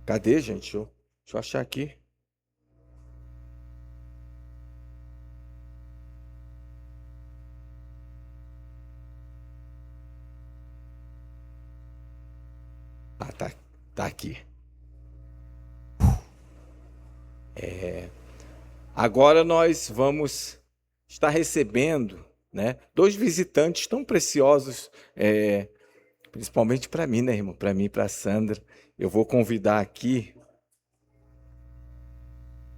Cadê, gente? Deixa eu achar aqui. Ah, tá aqui. Agora nós vamos estar recebendo, né, dois visitantes tão preciosos, principalmente para mim, né, irmão? Para mim e para a Sandra. Eu vou convidar aqui.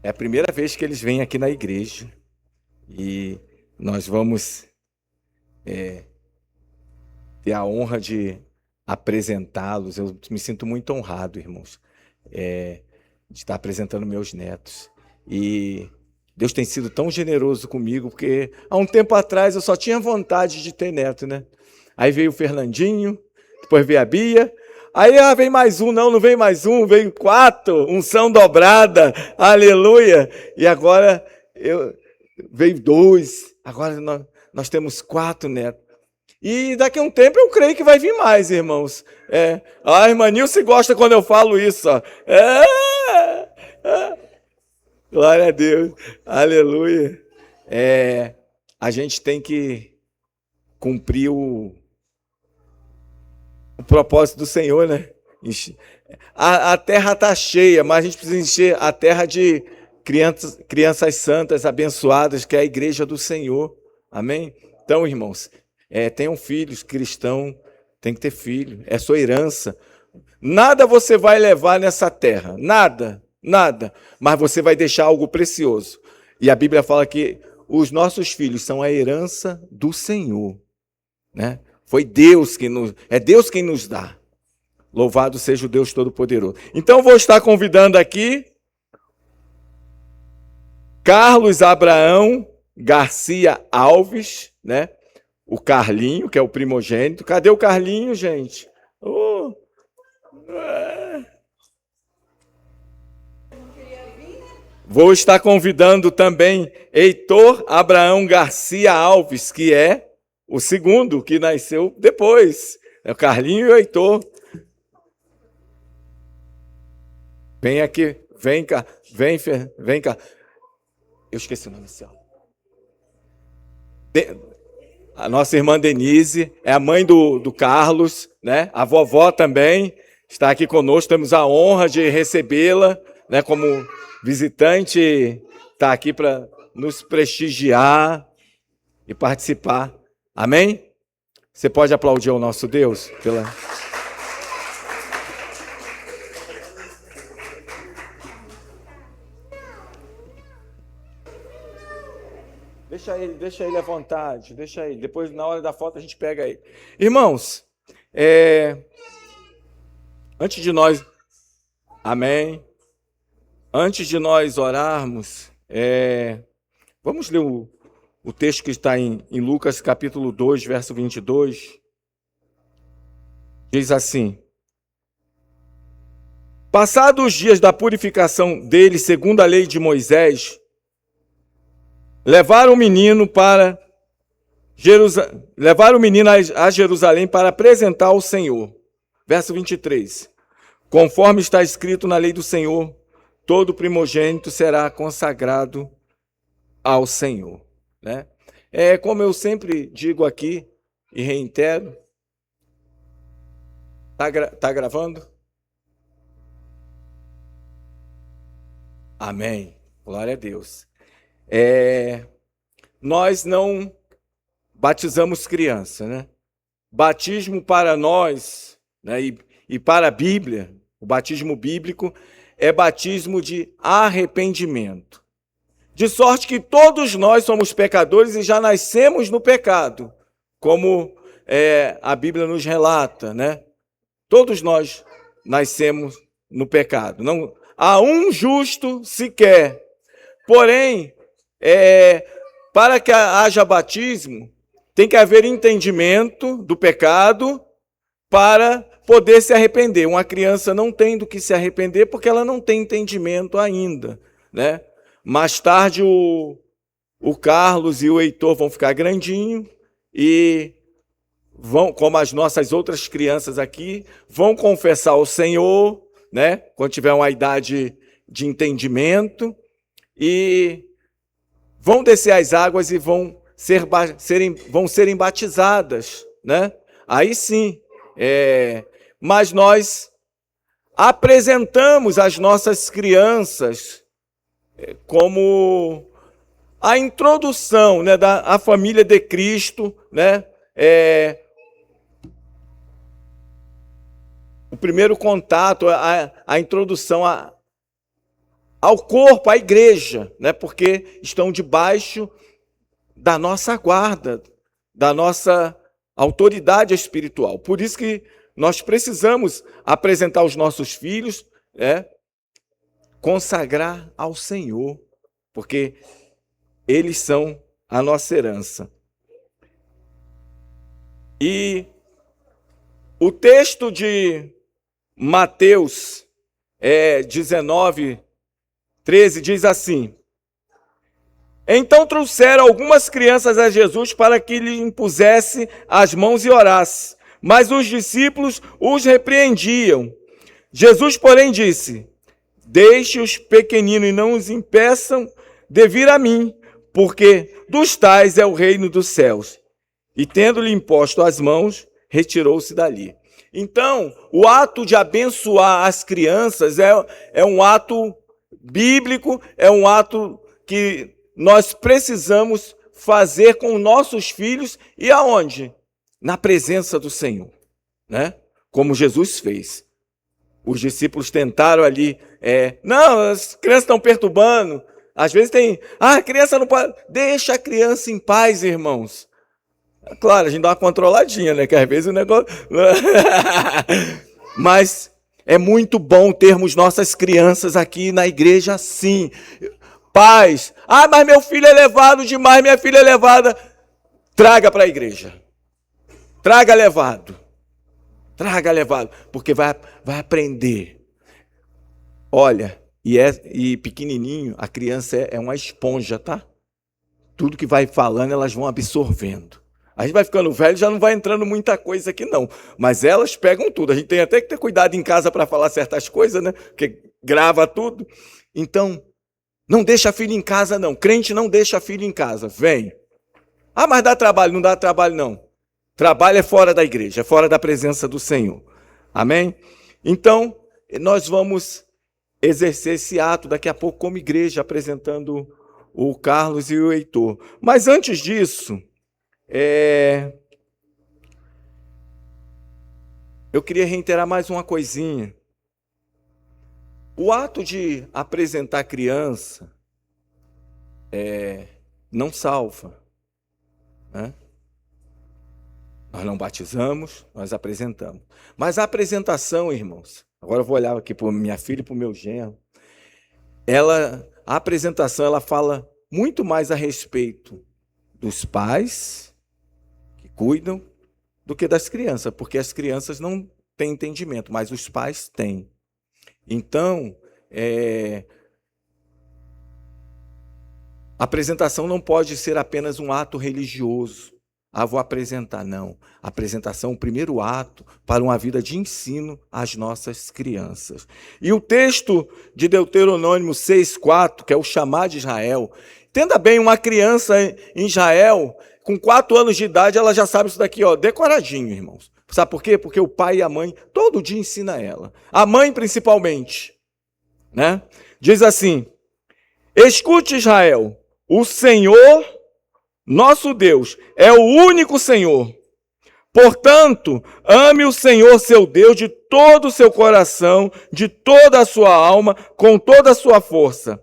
É a primeira vez que eles vêm aqui na igreja e nós vamos ter a honra de apresentá-los. Eu me sinto muito honrado, irmãos, de estar apresentando meus netos. E Deus tem sido tão generoso comigo, porque há um tempo atrás eu só tinha vontade de ter neto, né? Aí veio o Fernandinho, depois veio a Bia, aí vem mais um, não vem mais um, veio 4, unção dobrada, aleluia, e agora veio 2, agora nós temos 4 netos. E daqui a um tempo eu creio que vai vir mais, irmãos. A irmã Nilce gosta quando eu falo isso, ó. Glória a Deus, aleluia. A gente tem que cumprir o propósito do Senhor, né? A terra está cheia, mas a gente precisa encher a terra de crianças santas, abençoadas, que é a igreja do Senhor. Amém? Então, irmãos, tenham filhos, cristão, tem que ter filho, é sua herança. Nada você vai levar nessa terra, nada, mas você vai deixar algo precioso. E a Bíblia fala que os nossos filhos são a herança do Senhor, né? Foi Deus Deus quem nos dá. Louvado seja o Deus Todo-Poderoso. Então vou estar convidando aqui Carlos Abraão Garcia Alves, né? O Carlinho, que é o primogênito. Cadê o Carlinho, gente? Vou estar convidando também Heitor Abraão Garcia Alves, que é o segundo que nasceu depois. É o Carlinho e o Heitor. Vem aqui, vem cá, vem cá. Eu esqueci o nome dela. A nossa irmã Denise é a mãe do Carlos, né? A vovó também está aqui conosco. Temos a honra de recebê-la, né? Como visitante, está aqui para nos prestigiar e participar. Amém? Você pode aplaudir ao nosso Deus pela... Deixa ele à vontade, deixa ele. Depois, na hora da foto, a gente pega ele. Irmãos, antes de nós... Amém? Antes de nós orarmos, vamos ler o texto que está em Lucas, capítulo 2, verso 22. Diz assim: passados os dias da purificação dele, segundo a lei de Moisés, levaram o menino a Jerusalém para apresentar ao Senhor. Verso 23. Conforme está escrito na lei do Senhor, todo primogênito será consagrado ao Senhor. Né? Como eu sempre digo aqui e reitero. Tá gravando? Amém. Glória a Deus. Nós não batizamos criança, né? Batismo para nós, né, e para a Bíblia, o batismo bíblico é batismo de arrependimento. De sorte que todos nós somos pecadores e já nascemos no pecado, como a Bíblia nos relata, né? Todos nós nascemos no pecado. Não há um justo sequer. Porém, para que haja batismo, tem que haver entendimento do pecado para poder se arrepender. Uma criança não tem do que se arrepender porque ela não tem entendimento ainda, né? Mais tarde o Carlos e o Heitor vão ficar grandinhos e vão, como as nossas outras crianças aqui, vão confessar ao Senhor, né? Quando tiver uma idade de entendimento, e vão descer as águas e vão serem batizadas, né? Aí sim. Mas nós apresentamos as nossas crianças como a introdução, né, da família de Cristo, né? O primeiro contato, a introdução ao corpo, à igreja, né? Porque estão debaixo da nossa guarda, da nossa autoridade espiritual. Por isso que nós precisamos apresentar os nossos filhos, consagrar ao Senhor, porque eles são a nossa herança. E o texto de Mateus 19:13 diz assim: então trouxeram algumas crianças a Jesus para que lhe impusesse as mãos e orasse. Mas os discípulos os repreendiam. Jesus, porém, disse: deixe os pequeninos e não os impeçam de vir a mim, porque dos tais é o reino dos céus. E tendo-lhe imposto as mãos, retirou-se dali. Então, o ato de abençoar as crianças é um ato bíblico, é um ato que nós precisamos fazer com nossos filhos e aonde? Na presença do Senhor, né? Como Jesus fez. Os discípulos tentaram ali, não, as crianças estão perturbando. Às vezes a criança não pode. Deixa a criança em paz, irmãos. Claro, a gente dá uma controladinha, né? Que às vezes o negócio. Mas é muito bom termos nossas crianças aqui na igreja assim. Pais, mas meu filho é levado demais, minha filha é levada. Traga para a igreja. Traga levado, porque vai aprender. Olha, e pequenininho, a criança é uma esponja, tá? Tudo que vai falando, elas vão absorvendo. A gente vai ficando velho, já não vai entrando muita coisa aqui não, mas elas pegam tudo. A gente tem até que ter cuidado em casa para falar certas coisas, né? Porque grava tudo. Então, não deixa filho em casa não. Crente não deixa filho em casa. Vem. Mas dá trabalho. Não dá trabalho não. Trabalho é fora da igreja, é fora da presença do Senhor. Amém? Então, nós vamos exercer esse ato daqui a pouco como igreja, apresentando o Carlos e o Heitor. Mas antes disso, eu queria reiterar mais uma coisinha. O ato de apresentar a criança não salva, né? Nós não batizamos, nós apresentamos. Mas a apresentação, irmãos, agora eu vou olhar aqui para minha filha e para o meu genro, a apresentação ela fala muito mais a respeito dos pais que cuidam do que das crianças, porque as crianças não têm entendimento, mas os pais têm. Então, a apresentação não pode ser apenas um ato religioso. Vou apresentar. Não. A apresentação é o primeiro ato para uma vida de ensino às nossas crianças. E o texto de Deuteronômio 6,4, que é o chamar de Israel, entenda bem, uma criança em Israel, com 4 anos de idade, ela já sabe isso daqui, decoradinho, irmãos. Sabe por quê? Porque o pai e a mãe todo dia ensinam ela. A mãe, principalmente, né? Diz assim: escute, Israel, o Senhor, nosso Deus, é o único Senhor. Portanto, ame o Senhor, seu Deus, de todo o seu coração, de toda a sua alma, com toda a sua força.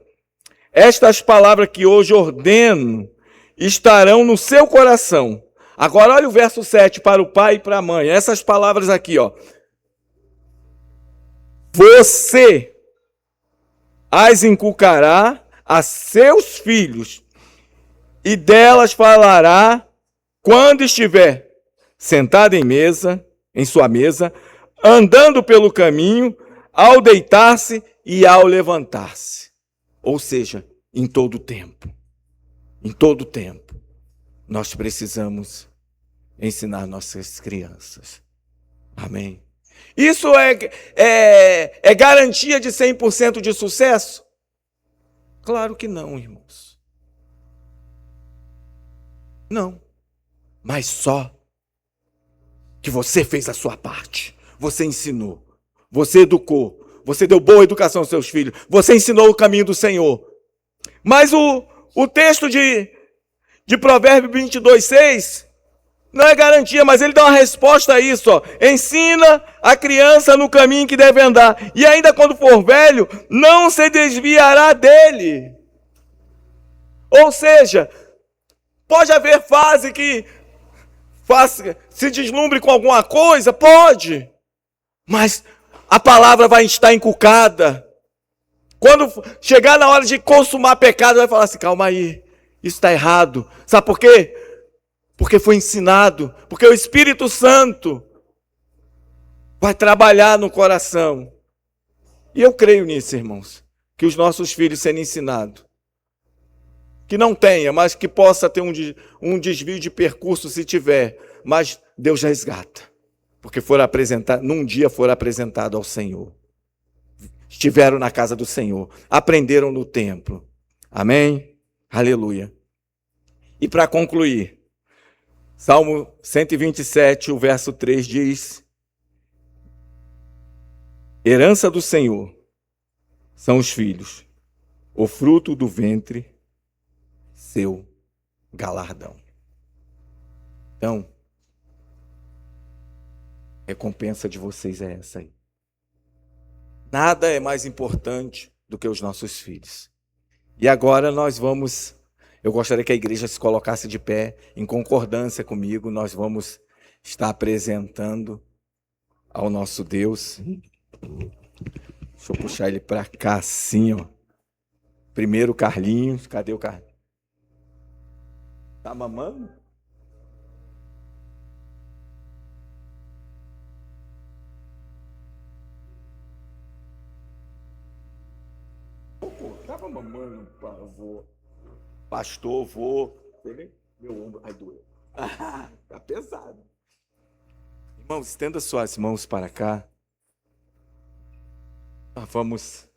Estas palavras que hoje ordeno estarão no seu coração. Agora olha o verso 7 para o pai e para a mãe. Essas palavras aqui, Você as inculcará a seus filhos, e delas falará quando estiver sentado em sua mesa, andando pelo caminho, ao deitar-se e ao levantar-se. Ou seja, em todo tempo. Em todo tempo, nós precisamos ensinar nossas crianças. Amém? Isso é garantia de 100% de sucesso? Claro que não, irmãos. Não. Mas só que você fez a sua parte. Você ensinou. Você educou. Você deu boa educação aos seus filhos. Você ensinou o caminho do Senhor. Mas o texto de Provérbios 22:6 não é garantia, mas ele dá uma resposta a isso. Ó. Ensina a criança no caminho que deve andar. E ainda quando for velho, não se desviará dele. Ou seja, pode haver fase que se deslumbre com alguma coisa, pode. Mas a palavra vai estar inculcada. Quando chegar na hora de consumar pecado, vai falar assim, calma aí, isso está errado. Sabe por quê? Porque foi ensinado, porque o Espírito Santo vai trabalhar no coração. E eu creio nisso, irmãos, que os nossos filhos sendo ensinados, que não tenha, mas que possa ter um desvio de percurso se tiver, mas Deus resgata, porque num dia foram apresentados ao Senhor. Estiveram na casa do Senhor, aprenderam no templo. Amém? Aleluia. E para concluir, Salmo 127, o verso 3 diz: herança do Senhor são os filhos, o fruto do ventre, seu galardão. Então, a recompensa de vocês é essa aí. Nada é mais importante do que os nossos filhos. E agora eu gostaria que a igreja se colocasse de pé, em concordância comigo, nós vamos estar apresentando ao nosso Deus. Deixa eu puxar ele para cá assim, ó. Primeiro o Carlinhos, cadê o Carlinhos? Tá mamando? Tava mamando, avô. Pastor, vô. Meu ombro. Ai, doeu. Tá pesado. Irmãos, estenda suas mãos para cá. Vamos.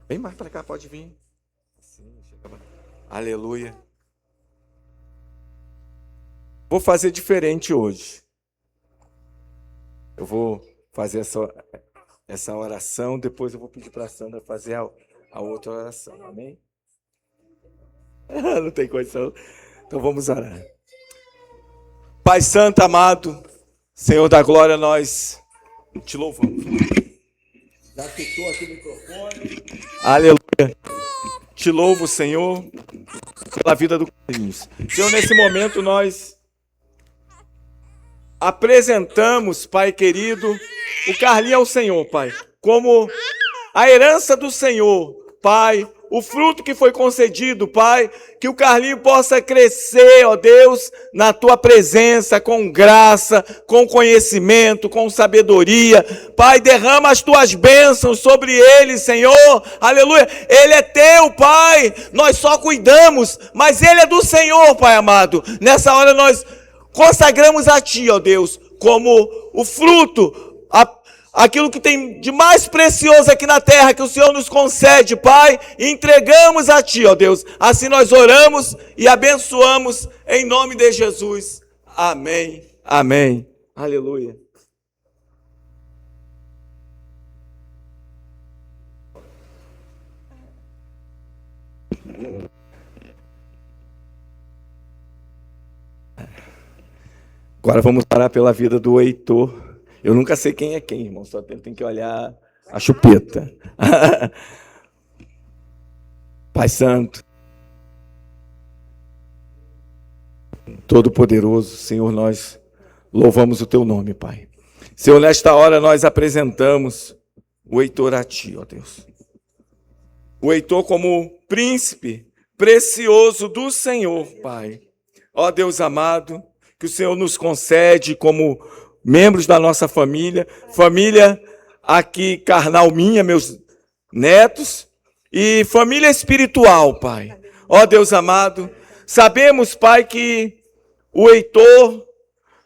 Vem mais para cá, pode vir. Sim, chega. Aleluia. Vou fazer diferente hoje. Eu vou fazer essa oração, depois eu vou pedir para a Sandra fazer a outra oração, amém? Não tem condição. Então vamos orar. Pai Santo, amado, Senhor da glória, nós te louvamos. Já fechou aqui o microfone. Aleluia. Te louvo, Senhor, pela vida do Carlinhos. Senhor, nesse momento nós apresentamos, Pai querido, o Carlinhos ao Senhor, Pai, como a herança do Senhor, Pai, o fruto que foi concedido, Pai, que o Carlinhos possa crescer, ó Deus, na Tua presença, com graça, com conhecimento, com sabedoria. Pai, derrama as Tuas bênçãos sobre ele, Senhor, aleluia. Ele é Teu, Pai, nós só cuidamos, mas ele é do Senhor, Pai amado. Nessa hora nós consagramos a Ti, ó Deus, como o fruto, aquilo que tem de mais precioso aqui na terra, que o Senhor nos concede, Pai, e entregamos a Ti, ó Deus. Assim nós oramos e abençoamos em nome de Jesus. Amém. Amém. Aleluia. Agora vamos orar pela vida do Heitor. Eu nunca sei quem é quem, irmão, só tem que olhar a chupeta. Pai Santo, Todo-Poderoso, Senhor, nós louvamos o Teu nome, Pai. Senhor, nesta hora nós apresentamos o Heitor a Ti, ó Deus. O Heitor como príncipe precioso do Senhor, Pai. Ó Deus amado, que o Senhor nos concede como membros da nossa família aqui carnal minha, meus netos, e família espiritual, Pai. Ó Deus amado, sabemos, Pai, que o Heitor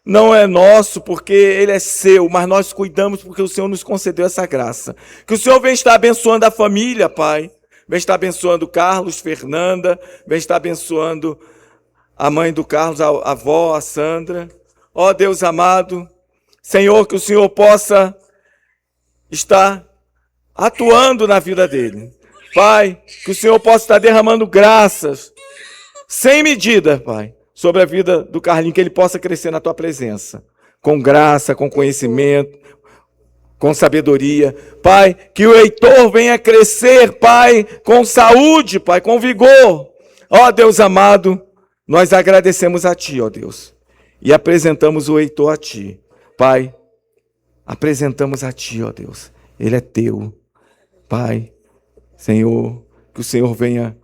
não é nosso porque ele é seu, mas nós cuidamos porque o Senhor nos concedeu essa graça. Que o Senhor venha estar abençoando a família, Pai. Venha estar abençoando Carlos, Fernanda, venha estar abençoando a mãe do Carlos, a avó, a Sandra. Ó Deus amado, Senhor, que o Senhor possa estar atuando na vida dele. Pai, que o Senhor possa estar derramando graças sem medida, Pai, sobre a vida do Carlinho, que ele possa crescer na tua presença, com graça, com conhecimento, com sabedoria. Pai, que o Heitor venha crescer, Pai, com saúde, Pai, com vigor. Ó Deus amado, nós agradecemos a Ti, ó Deus, e apresentamos o Heitor a Ti. Pai, apresentamos a Ti, ó Deus, ele é Teu. Pai, Senhor, que o Senhor venha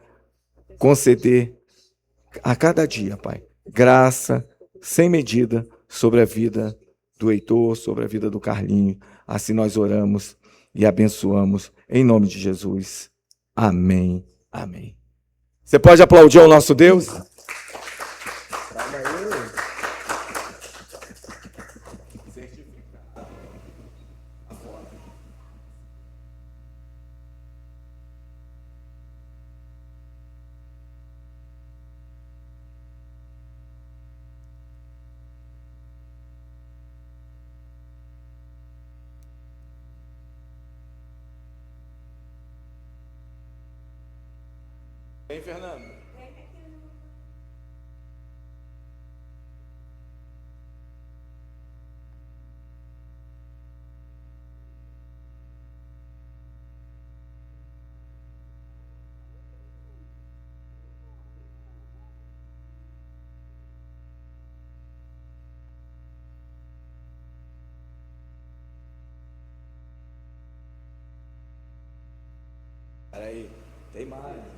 conceder a cada dia, Pai, graça sem medida sobre a vida do Heitor, sobre a vida do Carlinho. Assim nós oramos e abençoamos em nome de Jesus. Amém. Amém. Você pode aplaudir ao nosso Deus? Vem, Fernando. Peraí, tem mais.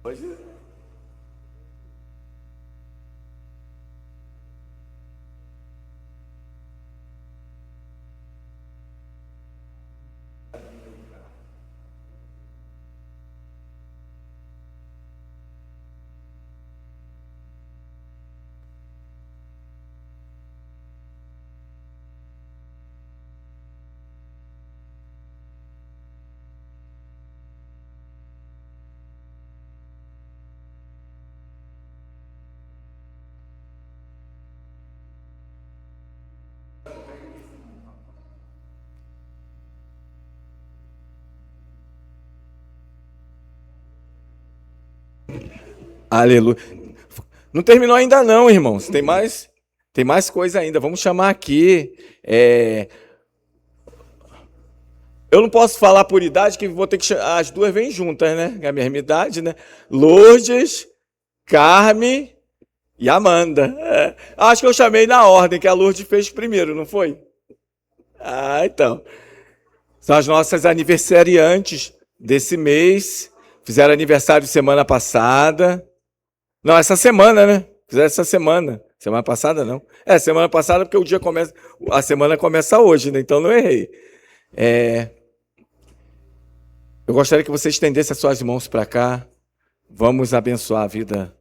Hoje. Aleluia. Não terminou ainda não, irmãos. Tem mais coisa ainda. Vamos chamar aqui. Eu não posso falar por idade, que vou ter que as duas vêm juntas, né? É a mesma idade, né? Lourdes, Carme e Amanda. Acho que eu chamei na ordem, que a Lourdes fez primeiro, não foi? Ah, então. São as nossas aniversariantes desse mês. Fizeram aniversário semana passada. Não, essa semana, né? Fizeram essa semana. Semana passada, não. Semana passada, porque o dia começa... A semana começa hoje, né? Então não errei. Eu gostaria que você estendesse as suas mãos para cá. Vamos abençoar a vida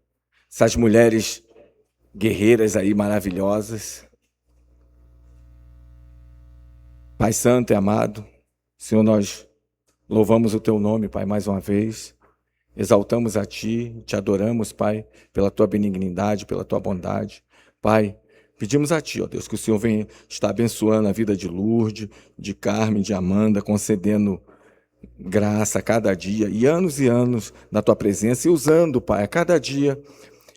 dessas mulheres guerreiras aí, maravilhosas. Pai Santo e amado, Senhor, nós louvamos o Teu nome, Pai, mais uma vez. Exaltamos a Ti, Te adoramos, Pai, pela Tua benignidade, pela Tua bondade. Pai, pedimos a Ti, ó Deus, que o Senhor venha estar abençoando a vida de Lourdes, de Carmen, de Amanda, concedendo graça a cada dia e anos na Tua presença e usando, Pai, a cada dia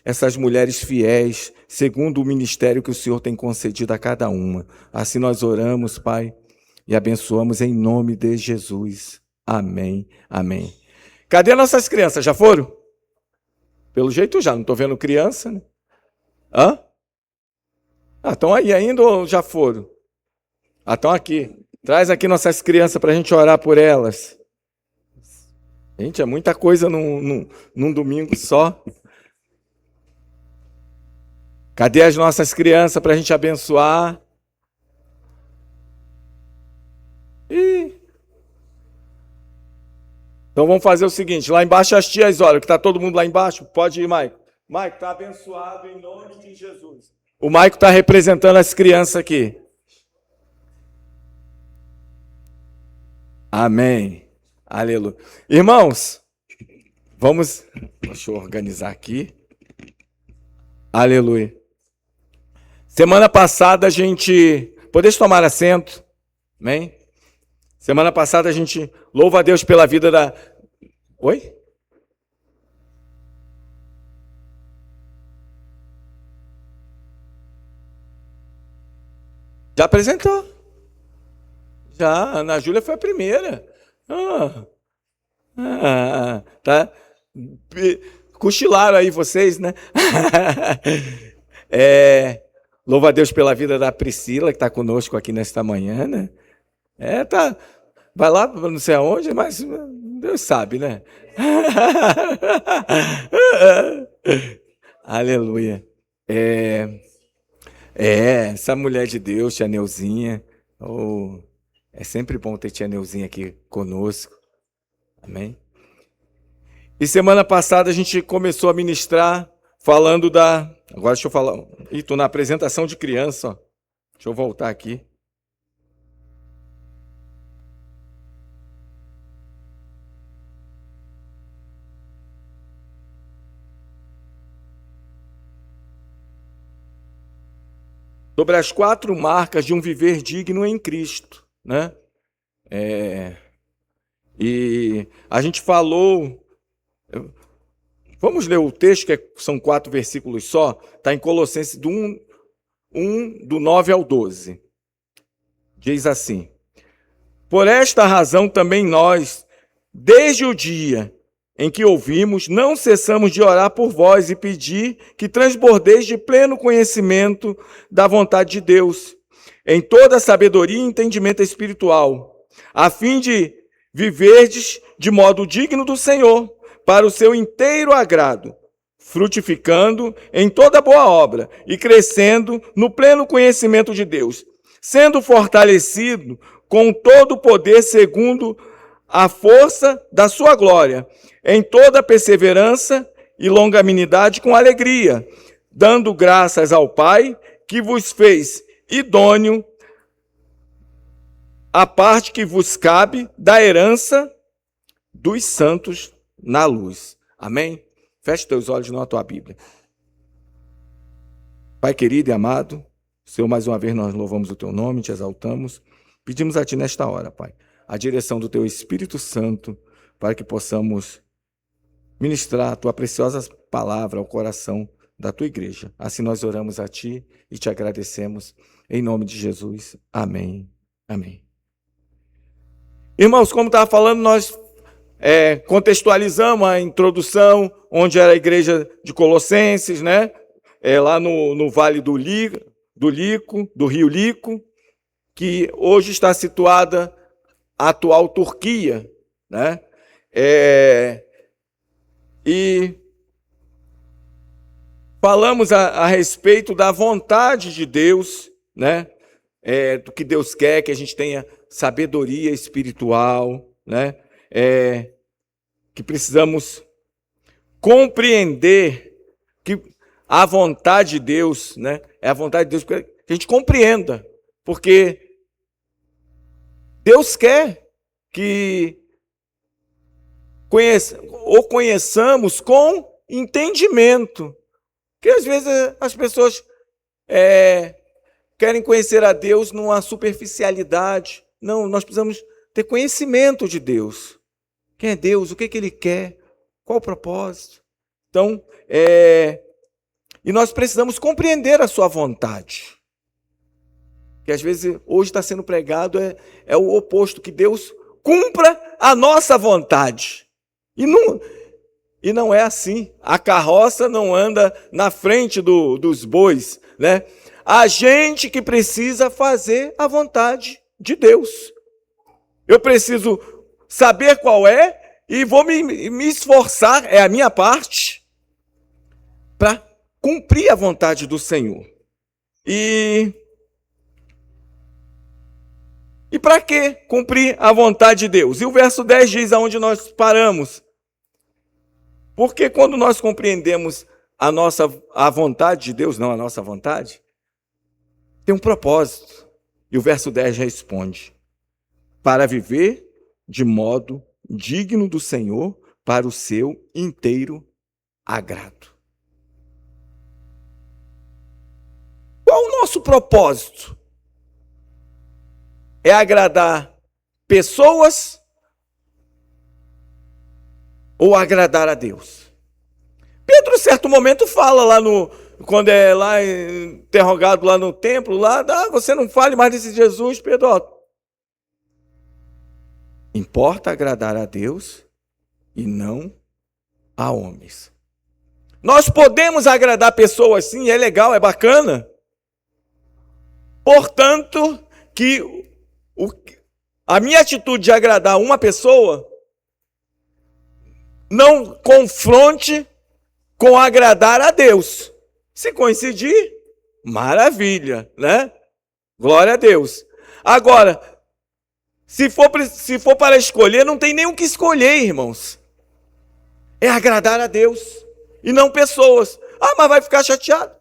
essas mulheres fiéis, segundo o ministério que o Senhor tem concedido a cada uma. Assim nós oramos, Pai, e abençoamos em nome de Jesus. Amém, amém. Cadê nossas crianças? Já foram? Pelo jeito já, não estou vendo criança, né? Hã? Estão aí ainda ou já foram? Estão aqui. Traz aqui nossas crianças para a gente orar por elas. Gente, é muita coisa num domingo só. Cadê as nossas crianças para a gente abençoar? Então vamos fazer o seguinte, lá embaixo as tias, olha, que está todo mundo lá embaixo, pode ir, Maico. Maico, está abençoado em nome de Jesus. O Maico está representando as crianças aqui. Amém. Aleluia. Irmãos, vamos. Deixa eu organizar aqui. Aleluia. Semana passada a gente. Podeis tomar assento? Amém? Semana passada a gente louva a Deus pela vida da. Oi? Já apresentou. Já, a Ana Júlia foi a primeira. Tá. Cochilaram aí vocês, né? Louva a Deus pela vida da Priscila, que está conosco aqui nesta manhã, né? Tá. Vai lá, não sei aonde, mas Deus sabe, né? Aleluia. Essa mulher de Deus, tia Neuzinha. É sempre bom ter tia Neuzinha aqui conosco. Amém? E semana passada a gente começou a ministrar falando da... Agora deixa eu falar... Estou na apresentação de criança. Ó. Deixa eu voltar aqui. Sobre as 4 marcas de um viver digno em Cristo, né? E a gente falou... Vamos ler o texto, que são 4 versículos só. Está em Colossenses do 1, do 9 ao 12. Diz assim: Por esta razão também nós, desde o dia em que ouvimos, não cessamos de orar por vós e pedir que transbordeis de pleno conhecimento da vontade de Deus, em toda sabedoria e entendimento espiritual, a fim de viverdes de modo digno do Senhor, para o seu inteiro agrado, frutificando em toda boa obra e crescendo no pleno conhecimento de Deus, sendo fortalecido com todo o poder segundo a força da sua glória, em toda perseverança e longanimidade com alegria, dando graças ao Pai que vos fez idôneo a parte que vos cabe da herança dos santos na luz. Amém? Feche teus olhos na tua Bíblia. Pai querido e amado, Senhor, mais uma vez nós louvamos o teu nome, te exaltamos. Pedimos a ti nesta hora, Pai, a direção do teu Espírito Santo para que possamos ministrar a tua preciosa palavra ao coração da tua igreja. Assim nós oramos a ti e te agradecemos. Em nome de Jesus. Amém. Amém. Irmãos, como estava falando, nós contextualizamos a introdução, onde era a igreja de Colossenses, né? Lá no Vale do Rio Lico, que hoje está situada a atual Turquia, né? E falamos a respeito da vontade de Deus, né? Do que Deus quer, que a gente tenha sabedoria espiritual, né? Que precisamos compreender que a vontade de Deus, né? É a vontade de Deus que a gente compreenda, porque Deus quer que conheçamos com entendimento. Porque às vezes as pessoas querem conhecer a Deus numa superficialidade. Não, nós precisamos ter conhecimento de Deus. Quem é Deus? O que Ele quer? Qual o propósito? Então, e nós precisamos compreender a sua vontade. Que às vezes hoje está sendo pregado é o oposto, que Deus cumpra a nossa vontade. E não é assim. A carroça não anda na frente dos bois, né? A gente que precisa fazer a vontade de Deus. Eu preciso saber qual é e vou me esforçar, é a minha parte, para cumprir a vontade do Senhor. E para que cumprir a vontade de Deus? E o verso 10 diz aonde nós paramos. Porque quando nós compreendemos a vontade de Deus, não a nossa vontade, Tem um propósito. E o verso 10 responde: para viver de modo digno do Senhor, para o seu inteiro agrado. Qual o nosso propósito? É agradar pessoas ou agradar a Deus? Pedro, em certo momento, fala lá quando é lá interrogado lá no templo, lá, você não fale mais desse Jesus, Pedro. Importa agradar a Deus e não a homens. Nós podemos agradar pessoas sim, é legal, é bacana. Portanto, que a minha atitude de agradar uma pessoa não confronte com agradar a Deus. Se coincidir, maravilha, né? Glória a Deus. Agora, se for para escolher, não tem nem o que escolher, irmãos. É agradar a Deus e não pessoas. Ah, mas vai ficar chateado.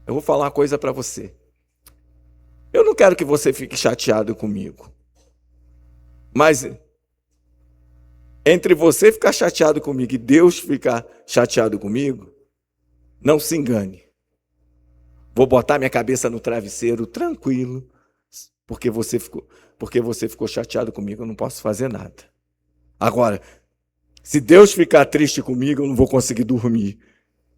Eu vou falar uma coisa para você. Eu não quero que você fique chateado comigo. Mas entre você ficar chateado comigo e Deus ficar chateado comigo, não se engane. Vou botar minha cabeça no travesseiro tranquilo, porque você ficou chateado comigo, eu não posso fazer nada. Agora, se Deus ficar triste comigo, eu não vou conseguir dormir.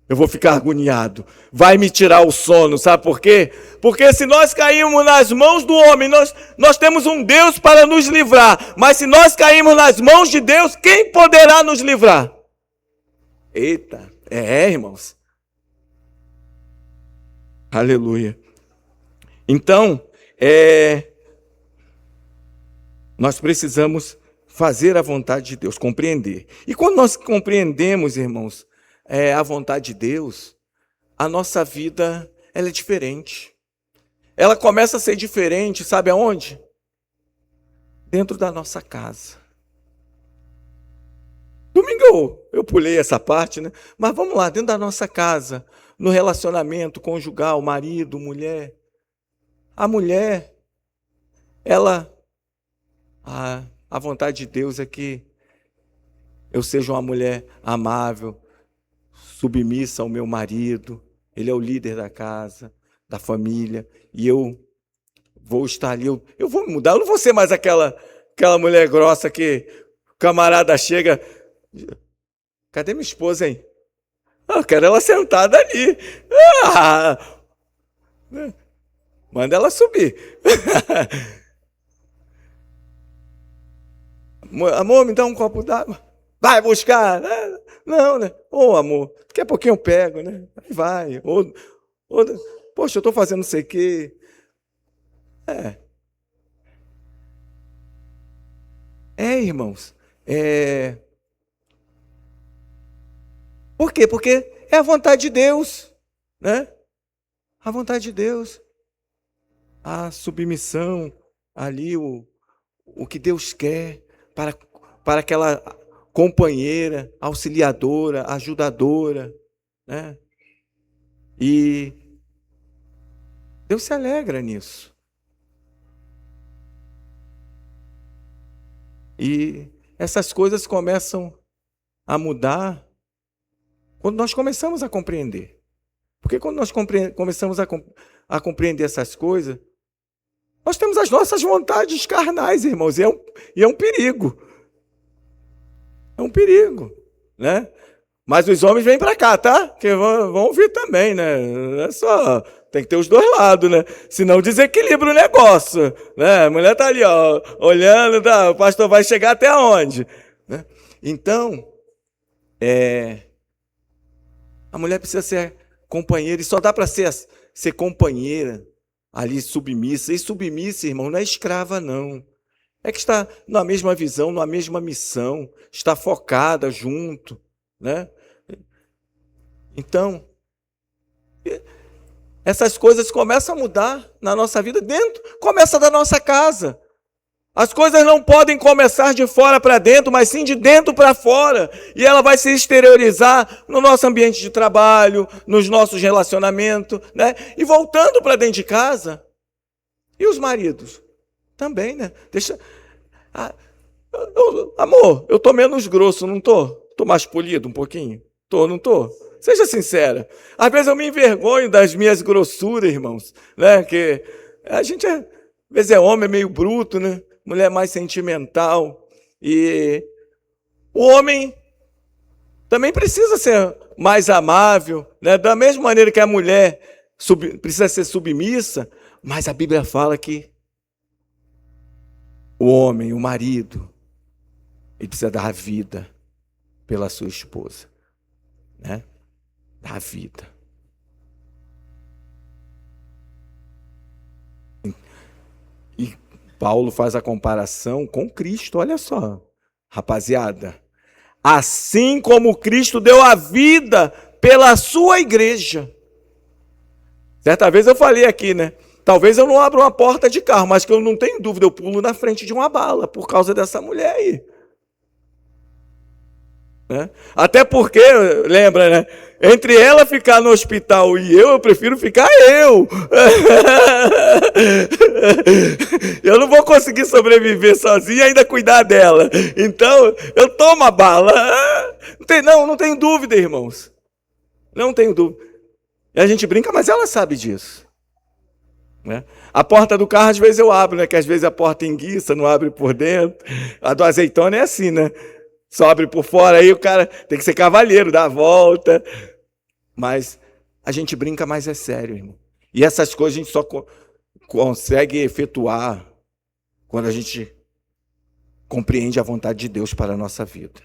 Eu vou ficar agoniado. Vai me tirar o sono, sabe por quê? Porque se nós cairmos nas mãos do homem, nós temos um Deus para nos livrar. Mas se nós cairmos nas mãos de Deus, quem poderá nos livrar? Eita, irmãos. Aleluia. Então, nós precisamos fazer a vontade de Deus, compreender. E quando nós compreendemos, irmãos, a vontade de Deus, a nossa vida ela é diferente. Ela começa a ser diferente, sabe aonde? Dentro da nossa casa. Domingo eu pulei essa parte, né? Mas vamos lá, dentro da nossa casa, no relacionamento conjugal, marido, mulher. A mulher, a vontade de Deus é que eu seja uma mulher amável, submissa ao meu marido, ele é o líder da casa, da família, e eu vou estar ali, eu vou mudar, eu não vou ser mais aquela mulher grossa que o camarada chega, cadê minha esposa, hein? Eu quero ela sentada ali. Manda ela subir. Amor, me dá um copo d'água. Vai buscar. Não, né? Ô, amor, daqui a pouquinho eu pego, né? Aí vai. Poxa, eu estou fazendo não sei o quê. Irmãos. Por quê? Porque é a vontade de Deus, né? A vontade de Deus. A submissão ali, o que Deus quer para aquela companheira, auxiliadora, ajudadora, né? E Deus se alegra nisso. E essas coisas começam a mudar quando nós começamos a compreender. Porque quando nós começamos a compreender essas coisas, nós temos as nossas vontades carnais, irmãos, e é um perigo. É um perigo, né? Mas os homens vêm para cá, tá? Que vão vir também, né? Não é só... Tem que ter os dois lados, né? Senão desequilibra o negócio, né? A mulher tá ali, ó, olhando, tá? O pastor vai chegar até onde? Né? Então, a mulher precisa ser companheira, e só dá para ser companheira ali, submissa. E submissa, irmão, não é escrava, não. É que está na mesma visão, na mesma missão, está focada junto, né? Então, essas coisas começam a mudar na nossa vida, começa da nossa casa. As coisas não podem começar de fora para dentro, mas sim de dentro para fora. E ela vai se exteriorizar no nosso ambiente de trabalho, nos nossos relacionamentos, né? E voltando para dentro de casa. E os maridos? Também, né? Amor, eu tô menos grosso, não tô? Tô mais polido um pouquinho? Tô, não tô? Seja sincera. Às vezes eu me envergonho das minhas grossuras, irmãos, né? Que a gente às vezes é homem, é meio bruto, né? Mulher mais sentimental. E o homem também precisa ser mais amável, né? Da mesma maneira que a mulher precisa ser submissa, mas a Bíblia fala que o homem, o marido, ele precisa dar a vida pela sua esposa, né? Dar a vida. E Paulo faz a comparação com Cristo, olha só, rapaziada. Assim como Cristo deu a vida pela sua igreja. Certa vez eu falei aqui, né? Talvez eu não abra uma porta de carro, mas que eu não tenho dúvida, eu pulo na frente de uma bala por causa dessa mulher aí. Né? Até porque, lembra, né? Entre ela ficar no hospital e eu prefiro ficar eu. Eu não vou conseguir sobreviver sozinho e ainda cuidar dela. Então, eu tomo a bala. Não tenho dúvida, irmãos. Não tenho dúvida. E a gente brinca, mas ela sabe disso. Né? A porta do carro, às vezes eu abro, né? Que às vezes a porta enguiça, não abre por dentro. A do azeitona é assim, né? Só abre por fora, aí o cara tem que ser cavalheiro, dar a volta. Mas a gente brinca, mas é sério, irmão. E essas coisas a gente só consegue efetuar quando a gente compreende a vontade de Deus para a nossa vida.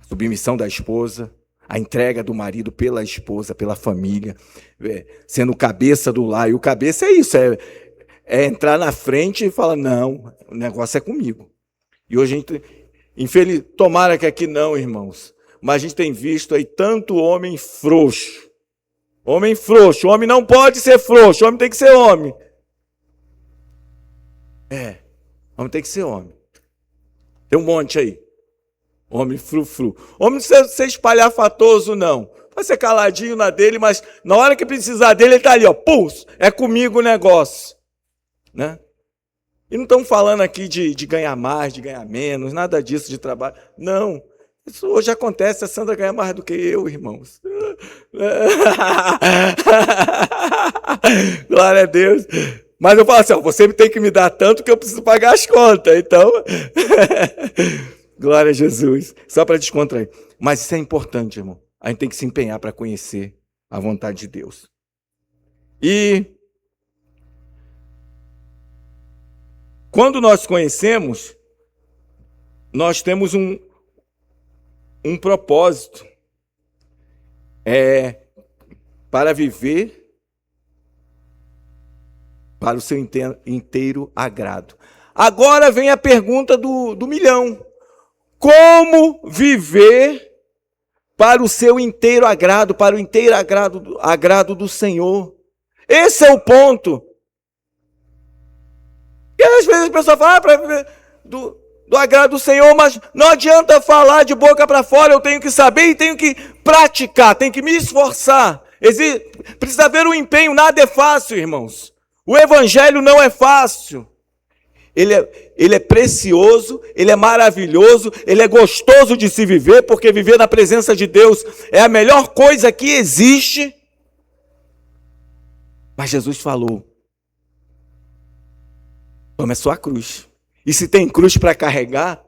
A submissão da esposa, a entrega do marido pela esposa, pela família, sendo o cabeça do lar. E o cabeça é isso, é entrar na frente e falar, não, o negócio é comigo. E hoje a gente... tomara que aqui não, irmãos, mas a gente tem visto aí tanto homem frouxo. Homem frouxo, homem não pode ser frouxo, homem tem que ser homem. Homem tem que ser homem. Tem um monte aí. Homem frufru. Homem não precisa ser espalhafatoso, não. Vai ser caladinho na dele, mas na hora que precisar dele, ele está ali, ó, pulso, é comigo o negócio. Né? E não estamos falando aqui de ganhar mais, de ganhar menos, nada disso de trabalho. Não. Isso hoje acontece, a Sandra ganha mais do que eu, irmãos. Glória a Deus. Mas eu falo assim, ó, você tem que me dar tanto que eu preciso pagar as contas. Então, glória a Jesus. Só para descontrair. Mas isso é importante, irmão. A gente tem que se empenhar para conhecer a vontade de Deus. E quando nós conhecemos, nós temos um propósito. Para viver para o seu inteiro agrado. Agora vem a pergunta do milhão. Como viver para o seu inteiro agrado, para o inteiro agrado do Senhor? Esse é o ponto. E às vezes a pessoa fala, para viver do agrado do Senhor, mas não adianta falar de boca para fora, eu tenho que saber e tenho que praticar, tenho que me esforçar. Precisa haver um empenho, nada é fácil, irmãos. O evangelho não é fácil. Ele é precioso, ele é maravilhoso, ele é gostoso de se viver, porque viver na presença de Deus é a melhor coisa que existe. Mas Jesus falou, tome a sua cruz. E se tem cruz para carregar,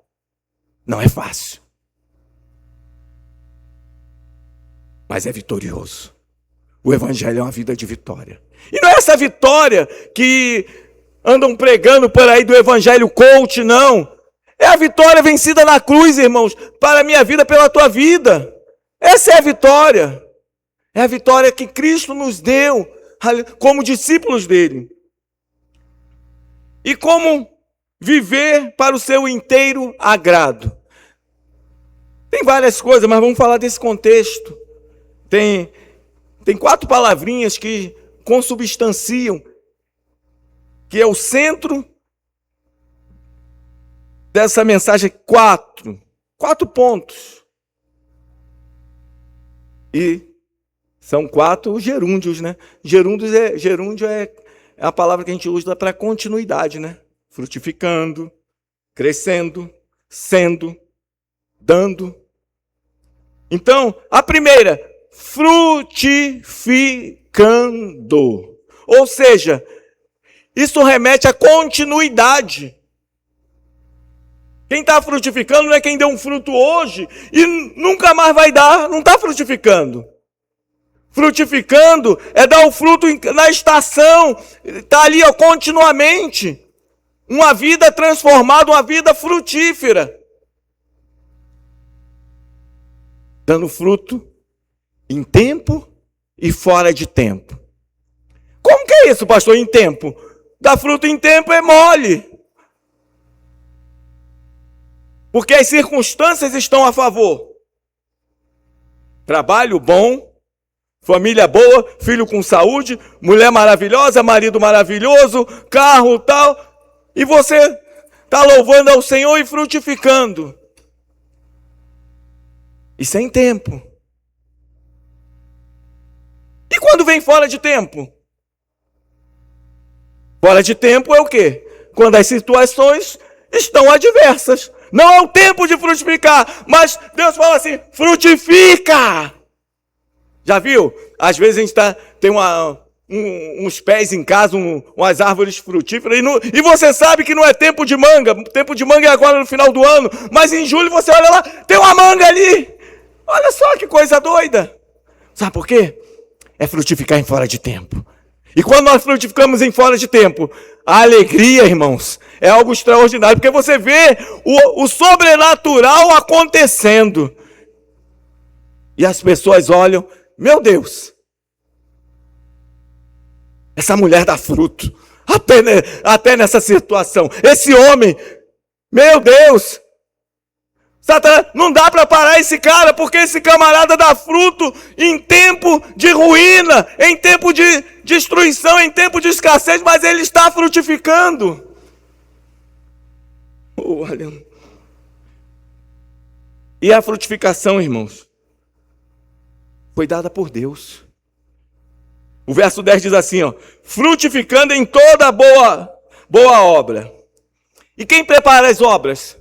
não é fácil. Mas é vitorioso. O evangelho é uma vida de vitória. E não é essa vitória que andam pregando por aí do evangelho coach, não. É a vitória vencida na cruz, irmãos, para a minha vida, pela tua vida. Essa é a vitória. É a vitória que Cristo nos deu como discípulos dele. E como viver para o seu inteiro agrado. Tem várias coisas, mas vamos falar desse contexto. Tem 4 palavrinhas que consubstanciam, que é o centro dessa mensagem quatro pontos. E são 4 gerúndios, né? Gerúndio é a palavra que a gente usa para continuidade, né? Frutificando, crescendo, sendo, dando. Então, a primeira, frutificando. Ou seja, isso remete à continuidade. Quem está frutificando não é quem deu um fruto hoje e nunca mais vai dar, não está frutificando. Frutificando é dar o fruto na estação, está ali ó, continuamente. Uma vida transformada, uma vida frutífera. Dando fruto em tempo e fora de tempo. Como que é isso, pastor, em tempo? Dar fruto em tempo é mole. Porque as circunstâncias estão a favor. Trabalho bom, família boa, filho com saúde, mulher maravilhosa, marido maravilhoso, carro tal. E você está louvando ao Senhor e frutificando. E sem tempo. E quando vem fora de tempo? Fora de tempo é o quê? Quando as situações estão adversas. Não é o tempo de frutificar, mas Deus fala assim, frutifica! Já viu? Às vezes a gente tem uns pés em casa, umas árvores frutíferas, e você sabe que não é tempo de manga. Tempo de manga é agora no final do ano, mas em julho você olha lá, tem uma manga ali. Olha só que coisa doida. Sabe por quê? É frutificar em fora de tempo. E quando nós frutificamos em fora de tempo, a alegria, irmãos, é algo extraordinário, porque você vê o sobrenatural acontecendo. E as pessoas olham, meu Deus, essa mulher dá fruto, até nessa situação. Esse homem, meu Deus, Satanás, não dá para parar esse cara, porque esse camarada dá fruto em tempo de ruína, em tempo de destruição, em tempo de escassez, mas ele está frutificando. Olha. E a frutificação, irmãos, foi dada por Deus. O verso 10 diz assim, ó, frutificando em toda boa obra. E quem prepara as obras?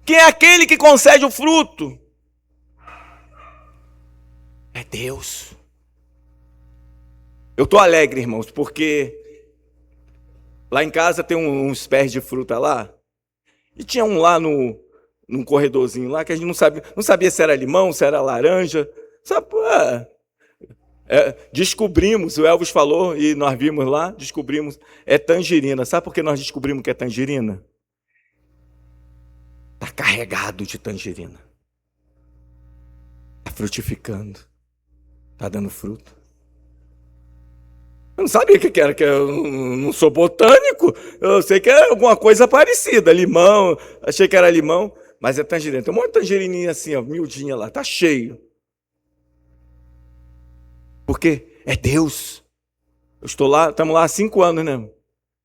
Quem é aquele que concede o fruto? É Deus. Eu estou alegre, irmãos, porque lá em casa tem uns pés de fruta lá. E tinha um lá num corredorzinho lá que a gente não sabia se era limão, se era laranja. Sabe, descobrimos, o Elvis falou e nós vimos lá, descobrimos, é tangerina. Sabe por que nós descobrimos que é tangerina? Está carregado de tangerina. Está frutificando. Está dando fruto. Eu não sabia o que era, que eu não sou botânico. Eu sei que é alguma coisa parecida. Limão, achei que era limão, mas é tangerina. Tem um monte de tangerininha assim, ó, miudinha lá, está cheio. Porque é Deus. Eu estou lá, estamos lá há 5 anos, né?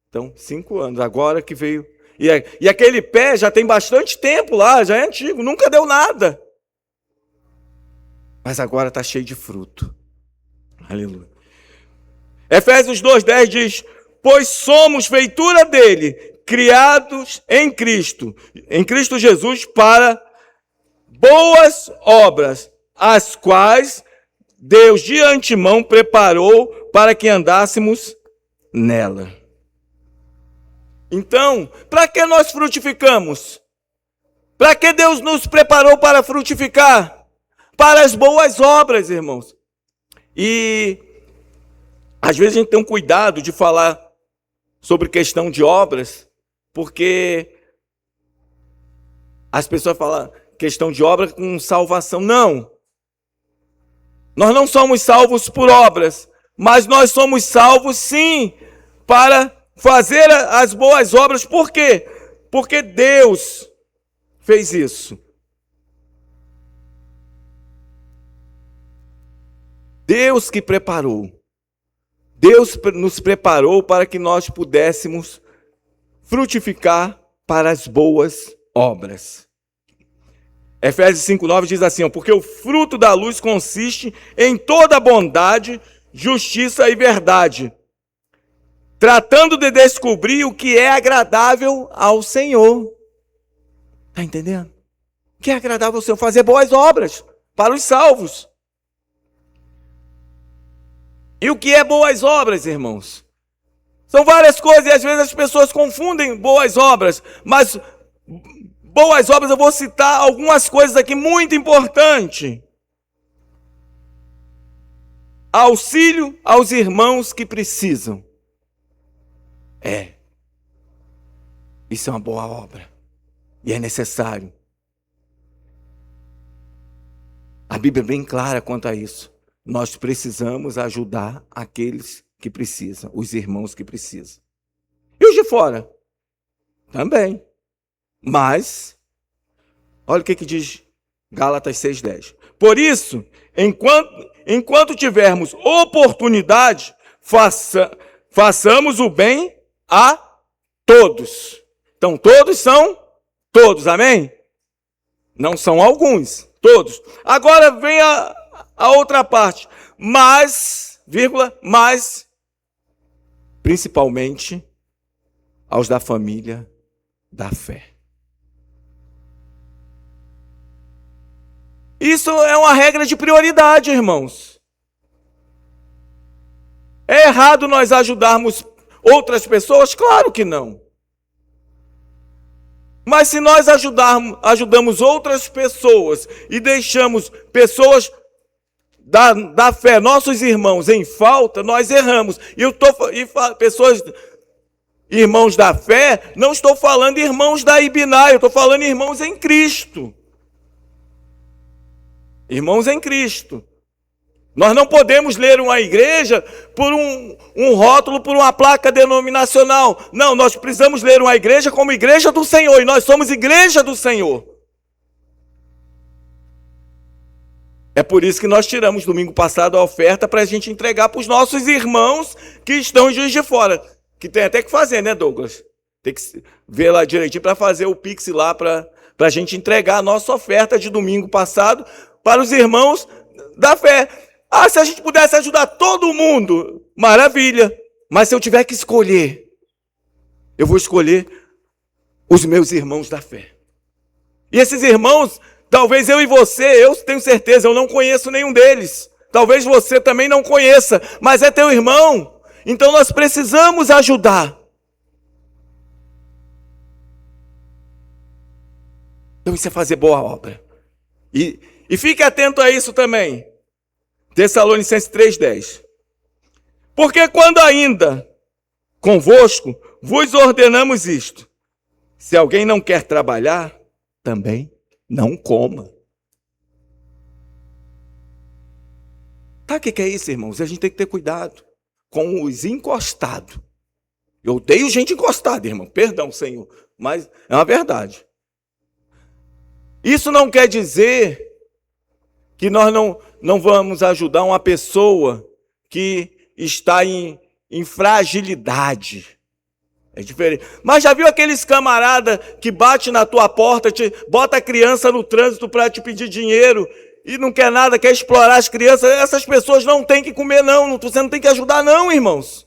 Então, 5 anos, agora que veio. E aquele pé já tem bastante tempo lá, já é antigo, nunca deu nada. Mas agora está cheio de fruto. Aleluia. Efésios 2:10 diz, pois somos feitura dele, criados em Cristo Jesus para boas obras, as quais Deus de antemão preparou para que andássemos nela. Então, para que nós frutificamos? Para que Deus nos preparou para frutificar? Para as boas obras, irmãos. E às vezes a gente tem um cuidado de falar sobre questão de obras, porque as pessoas falam questão de obra com salvação. Não. Nós não somos salvos por obras, mas nós somos salvos sim para fazer as boas obras. Por quê? Porque Deus fez isso. Deus que preparou. Deus nos preparou para que nós pudéssemos frutificar para as boas obras. Efésios 5,9 diz assim, porque o fruto da luz consiste em toda bondade, justiça e verdade, tratando de descobrir o que é agradável ao Senhor. Está entendendo? O que é agradável ao Senhor? Fazer boas obras para os salvos. E o que é boas obras, irmãos? São várias coisas e às vezes as pessoas confundem boas obras, mas boas obras eu vou citar algumas coisas aqui muito importantes. Auxílio aos irmãos que precisam. Isso é uma boa obra. E é necessário. A Bíblia é bem clara quanto a isso. Nós precisamos ajudar aqueles que precisam, os irmãos que precisam. E os de fora? Também. Mas, olha o que diz Gálatas 6,10. Por isso, enquanto tivermos oportunidade, façamos o bem a todos. Então, todos são todos, amém? Não são alguns, todos. Agora vem a outra parte. Mas, principalmente aos da família da fé. Isso é uma regra de prioridade, irmãos. É errado nós ajudarmos outras pessoas? Claro que não. Mas se nós ajudamos outras pessoas e deixamos pessoas da fé, nossos irmãos, em falta, nós erramos. Pessoas, irmãos da fé, não estou falando irmãos da Ibiná, eu estou falando irmãos em Cristo. Irmãos em Cristo. Nós não podemos ler uma igreja por um rótulo, por uma placa denominacional. Não, nós precisamos ler uma igreja como igreja do Senhor. E nós somos igreja do Senhor. É por isso que nós tiramos domingo passado a oferta para a gente entregar para os nossos irmãos que estão em Juiz de Fora. Que tem até que fazer, né, Douglas? Tem que ver lá direitinho para fazer o Pix lá para a gente entregar a nossa oferta de domingo passado para os irmãos da fé. Se a gente pudesse ajudar todo mundo, maravilha. Mas se eu tiver que escolher, eu vou escolher os meus irmãos da fé. E esses irmãos, talvez eu e você, eu tenho certeza, eu não conheço nenhum deles. Talvez você também não conheça, mas é teu irmão. Então nós precisamos ajudar. Então isso é fazer boa obra. E fique atento a isso também. Tessalonicenses 3,10. Porque quando ainda convosco vos ordenamos isto: se alguém não quer trabalhar, também não coma. Tá, o que é isso, irmãos? A gente tem que ter cuidado com os encostados. Eu odeio gente encostada, irmão. Perdão, Senhor. Mas é uma verdade. Isso não quer dizer que nós não vamos ajudar uma pessoa que está em fragilidade. É diferente. Mas já viu aqueles camarada que bate na tua porta, bota a criança no trânsito para te pedir dinheiro e não quer nada, quer explorar as crianças? Essas pessoas não têm que comer, não. Você não tem que ajudar, não, irmãos.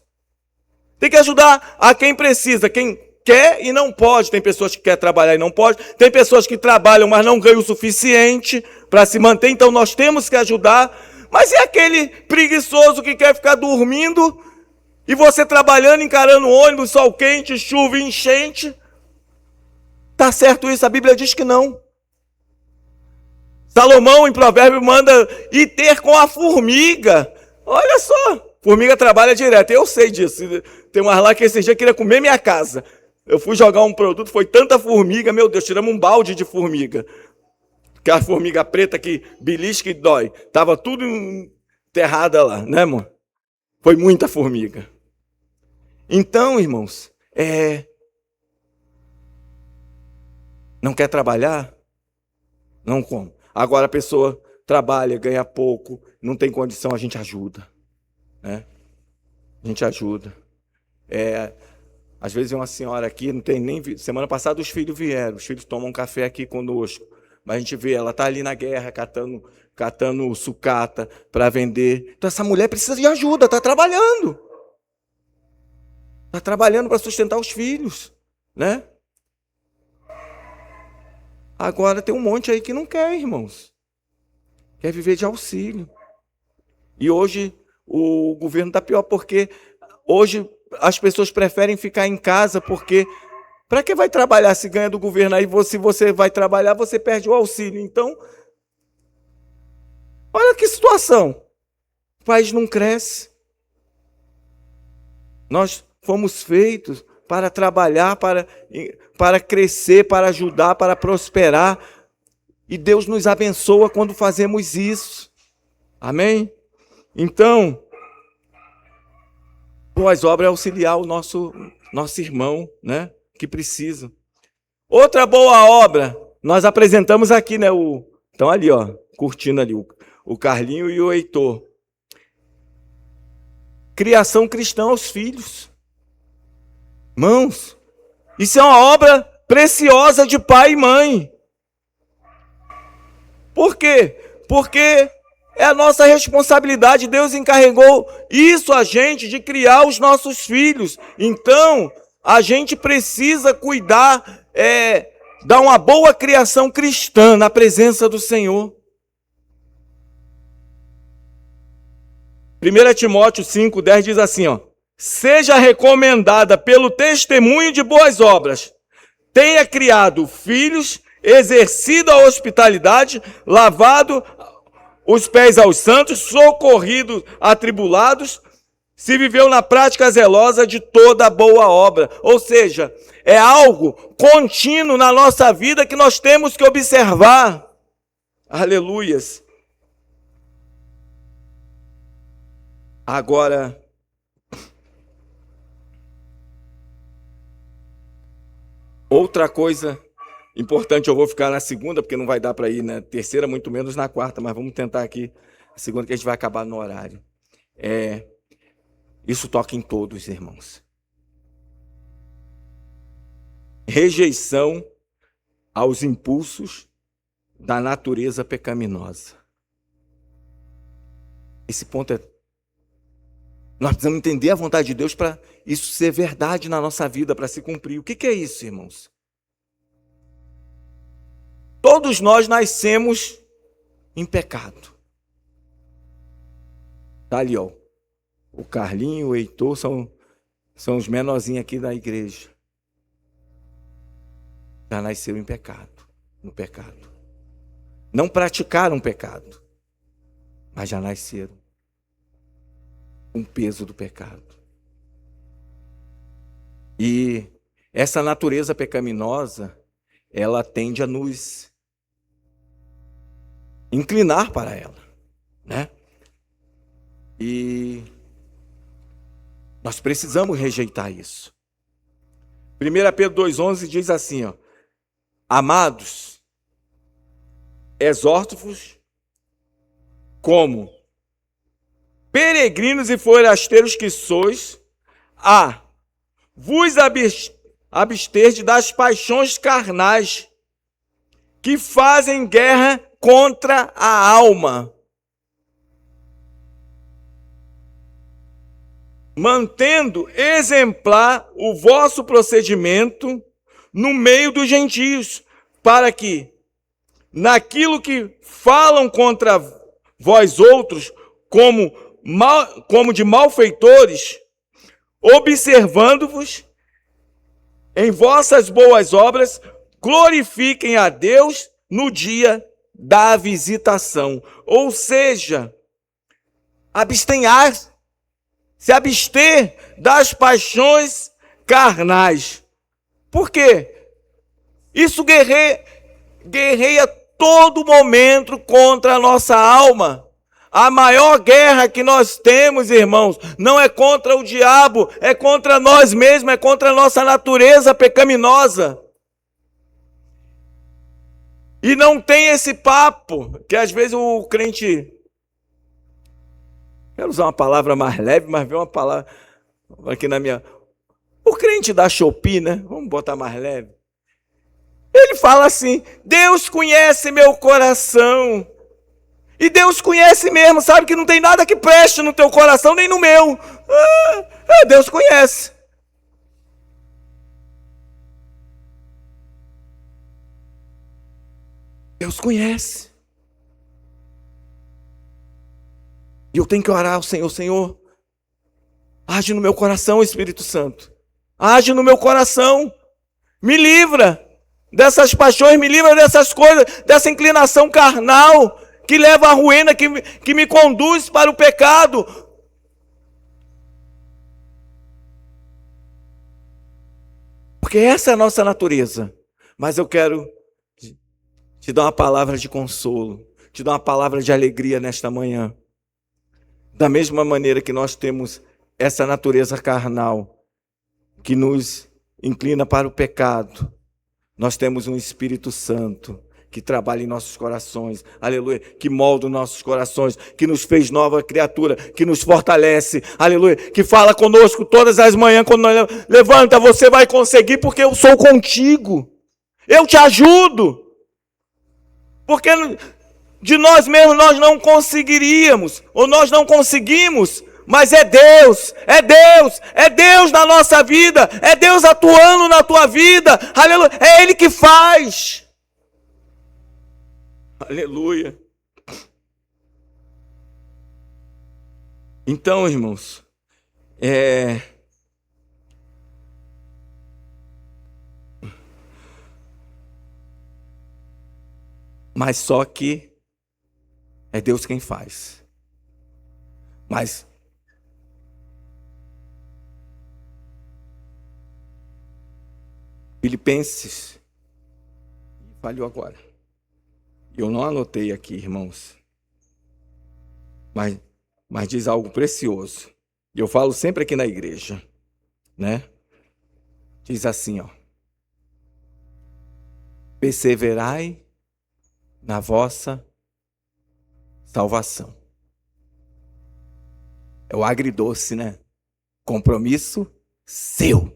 Tem que ajudar a quem precisa, quem quer e não pode. Tem pessoas que querem trabalhar e não pode. Tem pessoas que trabalham, mas não ganham o suficiente para se manter. Então nós temos que ajudar. Mas e aquele preguiçoso que quer ficar dormindo e você trabalhando, encarando ônibus, sol quente, chuva e enchente? Tá certo isso? A Bíblia diz que não. Salomão, em Provérbio, manda ir ter com a formiga. Olha só, formiga trabalha direto. Eu sei disso. Tem umas lá que esse dia queria comer minha casa. Eu fui jogar um produto, foi tanta formiga, meu Deus, tiramos um balde de formiga. Aquela formiga preta que belisca e dói. Tava tudo enterrada lá, né, amor? Foi muita formiga. Então, irmãos, não quer trabalhar? Não come. Agora a pessoa trabalha, ganha pouco, não tem condição, a gente ajuda. Né? A gente ajuda. Às vezes uma senhora aqui, não tem nem... Semana passada os filhos vieram, os filhos tomam um café aqui conosco. Mas a gente vê, ela está ali na guerra, catando sucata para vender. Então essa mulher precisa de ajuda, está trabalhando. Está trabalhando para sustentar os filhos, né? Agora tem um monte aí que não quer, irmãos. Quer viver de auxílio. E hoje o governo está pior, porque hoje as pessoas preferem ficar em casa, porque para que vai trabalhar se ganha do governo? Aí se você vai trabalhar, você perde o auxílio. Então, olha que situação. O país não cresce. Nós fomos feitos para trabalhar, para crescer, para ajudar, para prosperar. E Deus nos abençoa quando fazemos isso. Amém? Então, boas obras é auxiliar o nosso irmão, né? Que precisa. Outra boa obra, nós apresentamos aqui, né? Estão ali, ó, curtindo ali, o Carlinho e o Heitor. Criação cristã aos filhos. Irmãos, isso é uma obra preciosa de pai e mãe. Por quê? Porque é a nossa responsabilidade. Deus encarregou isso a gente, de criar os nossos filhos. Então, a gente precisa cuidar, dar uma boa criação cristã na presença do Senhor. 1 Timóteo 5,10 diz assim, ó: seja recomendada pelo testemunho de boas obras, tenha criado filhos, exercido a hospitalidade, lavado os pés aos santos, socorrido atribulados, se viveu na prática zelosa de toda boa obra. Ou seja, é algo contínuo na nossa vida que nós temos que observar. Aleluias. Agora, outra coisa importante, eu vou ficar na segunda, porque não vai dar para ir na terceira, muito menos na quarta, mas vamos tentar aqui a segunda, que a gente vai acabar no horário. Isso toca em todos, irmãos. Rejeição aos impulsos da natureza pecaminosa. Esse ponto nós precisamos entender a vontade de Deus para isso ser verdade na nossa vida, para se cumprir. O que é isso, irmãos? Todos nós nascemos em pecado. Tá ali, ó. O Carlinho, o Heitor são os menorzinhos aqui da igreja. Já nasceram em pecado, no pecado. Não praticaram pecado, mas já nasceram com o peso do pecado. E essa natureza pecaminosa, ela tende a nos inclinar para ela, né? E nós precisamos rejeitar isso. 1 Pedro 2,11 diz assim, ó: amados, exorto-vos como peregrinos e forasteiros que sois, a vos absterdes das paixões carnais que fazem guerra contra a alma, mantendo exemplar o vosso procedimento no meio dos gentios, para que, naquilo que falam contra vós outros, como de malfeitores, observando-vos em vossas boas obras, glorifiquem a Deus no dia da visitação. Ou seja, se abster das paixões carnais. Por quê? Isso guerreia todo momento contra a nossa alma. A maior guerra que nós temos, irmãos, não é contra o diabo, é contra nós mesmos, é contra a nossa natureza pecaminosa. E não tem esse papo, que às vezes o crente... Quero usar uma palavra mais leve, mas vem uma palavra aqui na minha... O crente da Shopee, né? Vamos botar mais leve. Ele fala assim: Deus conhece meu coração. E Deus conhece mesmo, sabe que não tem nada que preste no teu coração, nem no meu. Deus conhece. Deus conhece. E eu tenho que orar ao Senhor: Senhor, age no meu coração, Espírito Santo. Age no meu coração. Me livra dessas paixões, me livra dessas coisas, dessa inclinação carnal que leva à ruína, que me conduz para o pecado. Porque essa é a nossa natureza. Mas eu quero te dar uma palavra de consolo, te dar uma palavra de alegria nesta manhã. Da mesma maneira que nós temos essa natureza carnal que nos inclina para o pecado, nós temos um Espírito Santo que trabalha em nossos corações, aleluia, que molda os nossos corações, que nos fez nova criatura, que nos fortalece, aleluia, que fala conosco todas as manhãs, quando nós levanta, você vai conseguir, porque eu sou contigo, eu te ajudo, porque de nós mesmos nós não conseguiríamos, ou nós não conseguimos, mas é Deus na nossa vida, é Deus atuando na tua vida, aleluia, é Ele que faz. Aleluia. Então, irmãos, mas só que é Deus quem faz. Mas Filipenses, falhou agora. Eu não anotei aqui, irmãos, mas diz algo precioso. E eu falo sempre aqui na igreja, né? Diz assim, ó: perseverai na vossa salvação. É o agridoce, né? Compromisso seu.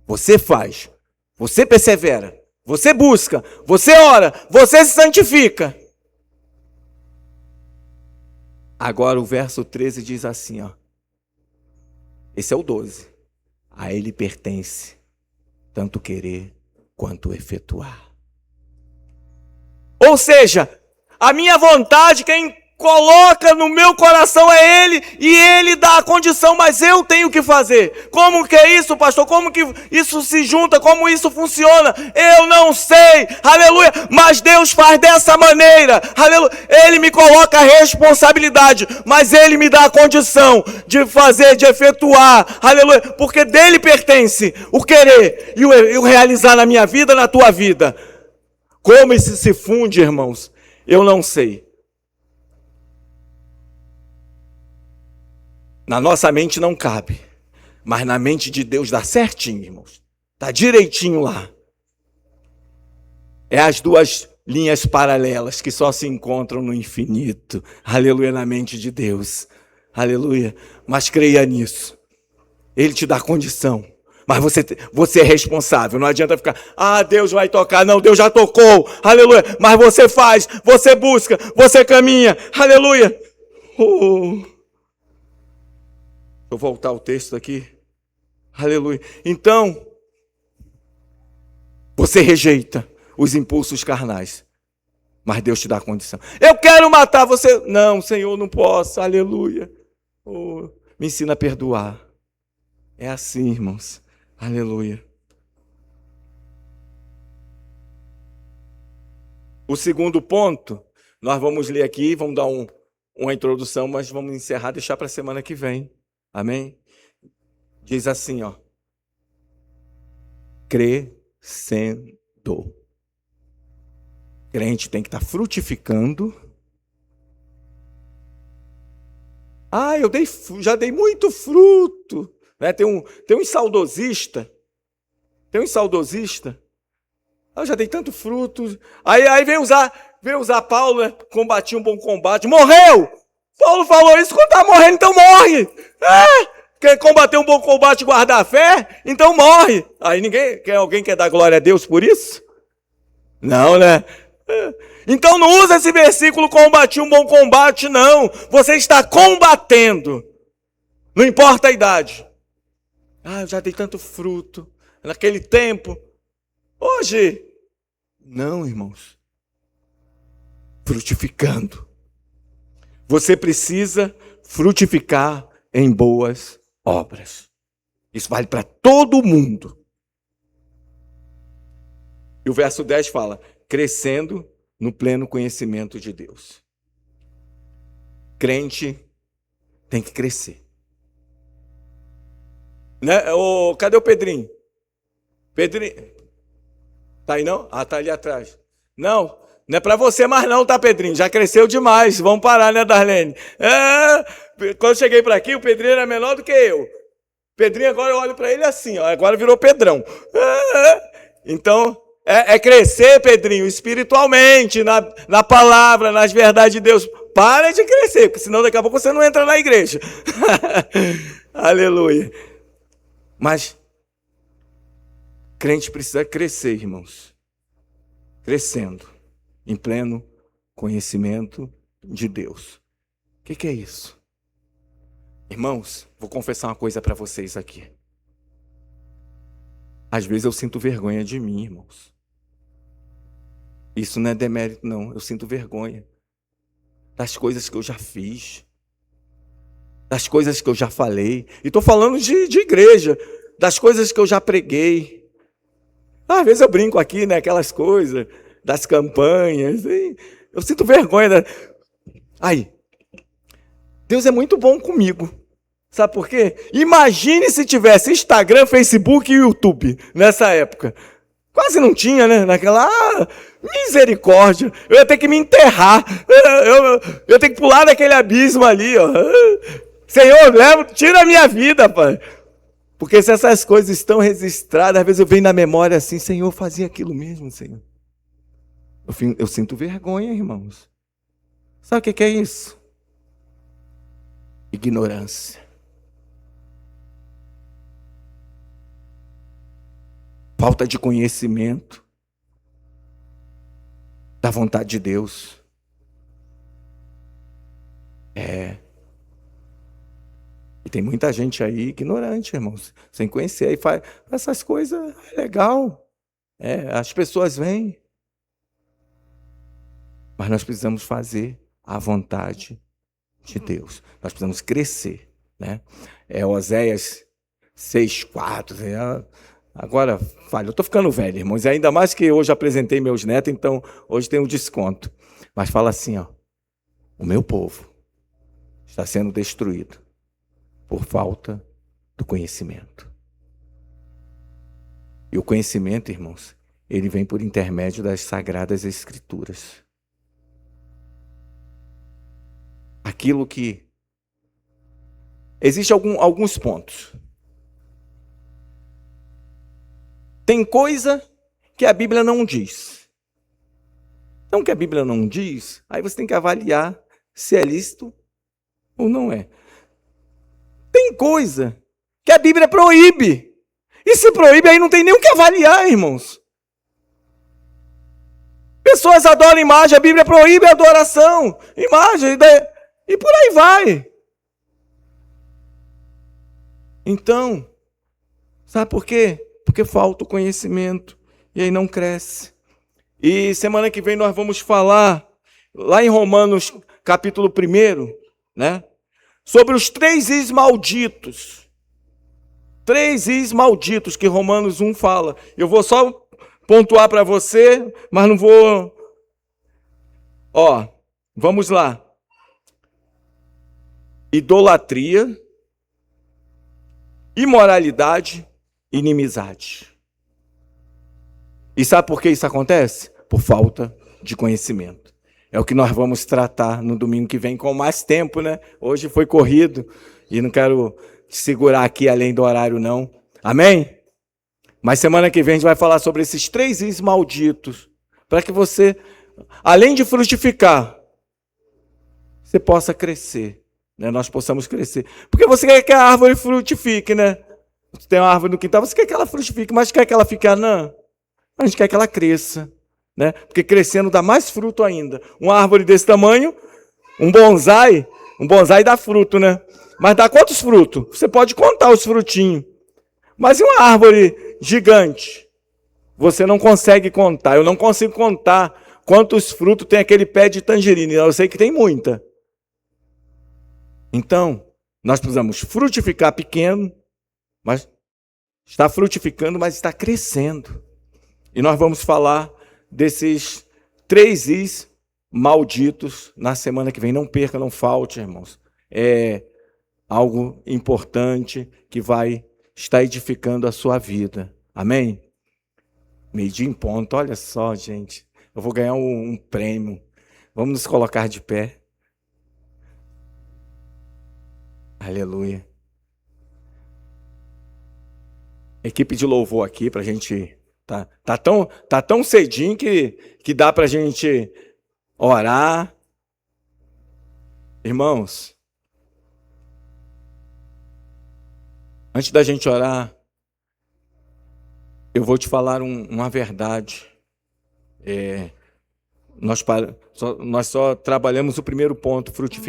Você faz, você persevera, você busca, você ora, você se santifica. Agora o verso 13 diz assim, ó. Esse é o 12. A ele pertence tanto querer quanto efetuar. Ou seja, a minha vontade, quem coloca no meu coração é Ele, e Ele dá a condição, mas eu tenho que fazer. Como que é isso, pastor? Como que isso se junta? Como isso funciona? Eu não sei, aleluia, mas Deus faz dessa maneira, aleluia. Ele me coloca a responsabilidade, mas Ele me dá a condição de fazer, de efetuar, aleluia, porque dele pertence o querer e o realizar na minha vida, na tua vida. Como isso se funde, irmãos, eu não sei. Na nossa mente não cabe, mas na mente de Deus dá certinho, irmãos. Dá direitinho lá. É as duas linhas paralelas que só se encontram no infinito. Aleluia, na mente de Deus. Aleluia. Mas creia nisso. Ele te dá condição. Mas você é responsável. Não adianta ficar, Deus vai tocar. Não, Deus já tocou. Aleluia. Mas você faz, você busca, você caminha. Aleluia. Vou voltar ao texto aqui. Aleluia. Então, você rejeita os impulsos carnais, mas Deus te dá a condição. Eu quero matar você. Não, Senhor, não posso. Aleluia. Me ensina a perdoar. É assim, irmãos. Aleluia. O segundo ponto, nós vamos ler aqui, vamos dar uma introdução, mas vamos encerrar, deixar para a semana que vem. Amém? Diz assim, ó. Crescendo. Crente tem que estar frutificando. Eu já dei muito fruto. Né? Tem um saudosista. Eu já dei tanto fruto. Aí vem usar Paulo, né? Combati um bom combate. Morreu! Paulo falou isso, quando está morrendo, então morre. Quer combater um bom combate e guardar a fé? Então morre. Aí alguém quer dar glória a Deus por isso? Não, né? Então não usa esse versículo combati um bom combate, não. Você está combatendo. Não importa a idade. Eu já dei tanto fruto naquele tempo. Hoje, não, irmãos. Frutificando. Você precisa frutificar em boas obras. Isso vale para todo mundo. E o verso 10 fala, crescendo no pleno conhecimento de Deus. Crente tem que crescer. Né? Cadê o Pedrinho? Pedrinho. Tá aí não? Tá ali atrás. Não é para você mais não, tá, Pedrinho? Já cresceu demais. Vamos parar, né, Darlene? Quando eu cheguei para aqui, o Pedrinho era menor do que eu. Pedrinho, agora eu olho para ele assim, ó, agora virou Pedrão. Então, é crescer, Pedrinho, espiritualmente, na palavra, nas verdades de Deus. Para de crescer, porque senão daqui a pouco você não entra na igreja. Aleluia. Mas, crente precisa crescer, irmãos. Crescendo, em pleno conhecimento de Deus. O que é isso? Irmãos, vou confessar uma coisa para vocês aqui. Às vezes eu sinto vergonha de mim, irmãos. Isso não é demérito, não. Eu sinto vergonha das coisas que eu já fiz, das coisas que eu já falei. E estou falando de igreja, das coisas que eu já preguei. Às vezes eu brinco aqui, né? Aquelas coisas, das campanhas. Eu sinto vergonha. Aí, Deus é muito bom comigo. Sabe por quê? Imagine se tivesse Instagram, Facebook e YouTube nessa época. Quase não tinha, né? Naquela, misericórdia. Eu ia ter que me enterrar. Eu ia ter que pular daquele abismo ali, ó. Senhor, tira a minha vida, pai. Porque se essas coisas estão registradas, às vezes eu venho na memória assim, Senhor, eu fazia aquilo mesmo, Senhor. Eu sinto vergonha, irmãos. Sabe o que é isso? Ignorância. Falta de conhecimento da vontade de Deus. E tem muita gente aí ignorante, irmãos, sem conhecer. Aí faz essas coisas, é legal. As pessoas vêm. Mas nós precisamos fazer a vontade de Deus. Nós precisamos crescer, né? Oséias 6:4. Agora, eu estou ficando velho, irmãos. E ainda mais que hoje apresentei meus netos, então hoje tem um desconto. Mas fala assim, ó. O meu povo está sendo destruído por falta do conhecimento. E o conhecimento, irmãos, ele vem por intermédio das Sagradas Escrituras. Aquilo que... Existem alguns pontos. Tem coisa que a Bíblia não diz. Então, o que a Bíblia não diz, aí você tem que avaliar se é lícito ou não é. Tem coisa que a Bíblia proíbe. E se proíbe, aí não tem nem o que avaliar, irmãos. Pessoas adoram imagem, a Bíblia proíbe a adoração. Imagem, e por aí vai. Então, sabe por quê? Porque falta o conhecimento. E aí não cresce. E semana que vem nós vamos falar, lá em Romanos, capítulo 1, né? Sobre os 3 is malditos. 3 is malditos que Romanos 1 fala. Eu vou só pontuar para você, mas não vou... Vamos lá. Idolatria, imoralidade, inimizade. E sabe por que isso acontece? Por falta de conhecimento. É o que nós vamos tratar no domingo que vem com mais tempo, né? Hoje foi corrido e não quero te segurar aqui além do horário, não. Amém? Mas semana que vem a gente vai falar sobre esses 3 is malditos, para que você, além de frutificar, você possa crescer né, nós possamos crescer. Porque você quer que a árvore frutifique, né? Você tem uma árvore no quintal, você quer que ela frutifique, mas quer que ela fique anã? A gente quer que ela cresça, né? Porque crescendo dá mais fruto ainda. Uma árvore desse tamanho, um bonsai dá fruto, né? Mas dá quantos frutos? Você pode contar os frutinhos. Mas e uma árvore gigante? Você não consegue contar. Eu não consigo contar quantos frutos tem aquele pé de tangerina. Eu sei que tem muita. Então, nós precisamos frutificar pequeno, mas está frutificando, mas está crescendo. E nós vamos falar desses 3 Is malditos na semana que vem. Não perca, não falte, irmãos. É algo importante que vai estar edificando a sua vida. Amém? Meio-dia em ponto. Olha só, gente. Eu vou ganhar um prêmio. Vamos nos colocar de pé. Aleluia. Equipe de louvor aqui para a gente. Tá tão cedinho que dá para a gente orar. Irmãos, antes da gente orar, eu vou te falar uma verdade. Nós só trabalhamos o primeiro ponto, frutificar.